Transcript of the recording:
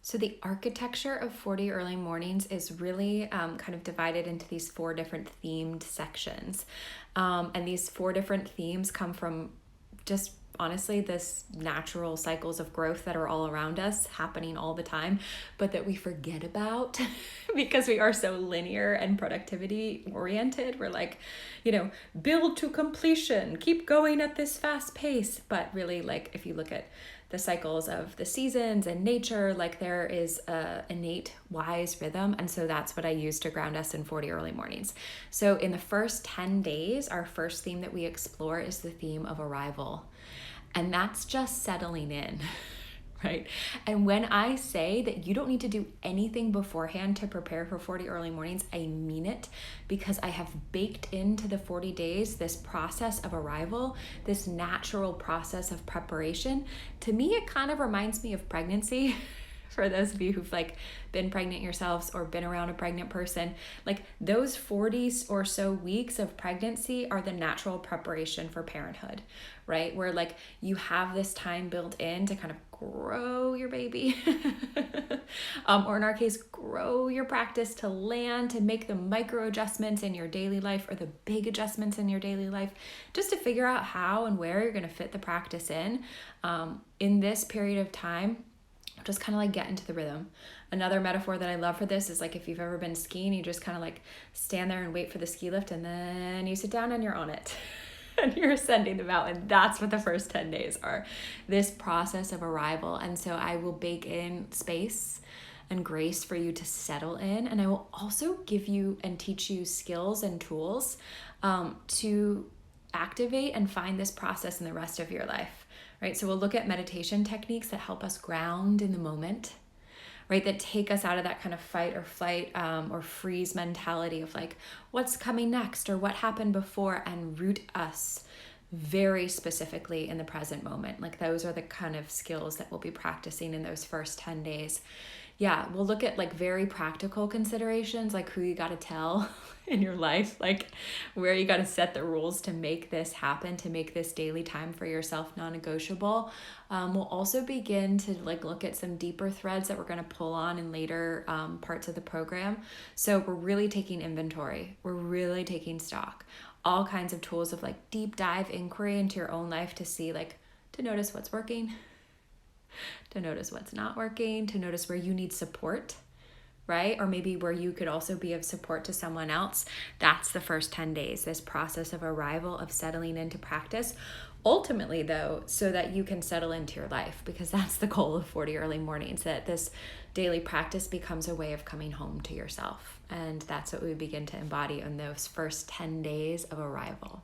So the architecture of 40 Early Mornings is really kind of divided into these 4 different themed sections. And these 4 different themes come from just honestly this natural cycles of growth that are all around us happening all the time, but that we forget about because we are so linear and productivity oriented. We're like, build to completion, keep going at this fast pace. But really, like, if you look at the cycles of the seasons and nature, like, there is a innate wise rhythm. And so that's what I use to ground us in 40 Early Mornings. So in the first 10 days, our first theme that we explore is the theme of arrival. And that's just settling in, right? And when I say that you don't need to do anything beforehand to prepare for 40 Early Mornings, I mean it, because I have baked into the 40 days this process of arrival, this natural process of preparation. To me, it kind of reminds me of pregnancy. For those of you who've been pregnant yourselves or been around a pregnant person, like those 40 or so weeks of pregnancy are the natural preparation for parenthood, right? Where you have this time built in to kind of grow your baby, or in our case, grow your practice to land, to make the micro adjustments in your daily life or the big adjustments in your daily life, just to figure out how and where you're going to fit the practice in this period of time. Just kind of get into the rhythm. Another metaphor that I love for this is if you've ever been skiing, you just kind of stand there and wait for the ski lift, and then you sit down and you're on it and you're ascending the mountain. That's what the first 10 days are, this process of arrival. And so I will bake in space and grace for you to settle in. And I will also give you and teach you skills and tools to activate and find this process in the rest of your life. Right? So we'll look at meditation techniques that help us ground in the moment, right? That take us out of that kind of fight or flight or freeze mentality of what's coming next or what happened before, and root us very specifically in the present moment. Those are the kind of skills that we'll be practicing in those first 10 days. Yeah, we'll look at very practical considerations, who you got to tell in your life, where you got to set the rules to make this happen, to make this daily time for yourself non-negotiable. We'll also begin to look at some deeper threads that we're going to pull on in later parts of the program. So we're really taking inventory. We're really taking stock. All kinds of tools of deep dive inquiry into your own life to see to notice what's working, to notice what's not working, to notice where you need support, right? Or maybe where you could also be of support to someone else. That's the first 10 days, this process of arrival, of settling into practice. Ultimately, though, so that you can settle into your life, because that's the goal of 40 Early Mornings, that this daily practice becomes a way of coming home to yourself. And that's what we begin to embody in those first 10 days of arrival.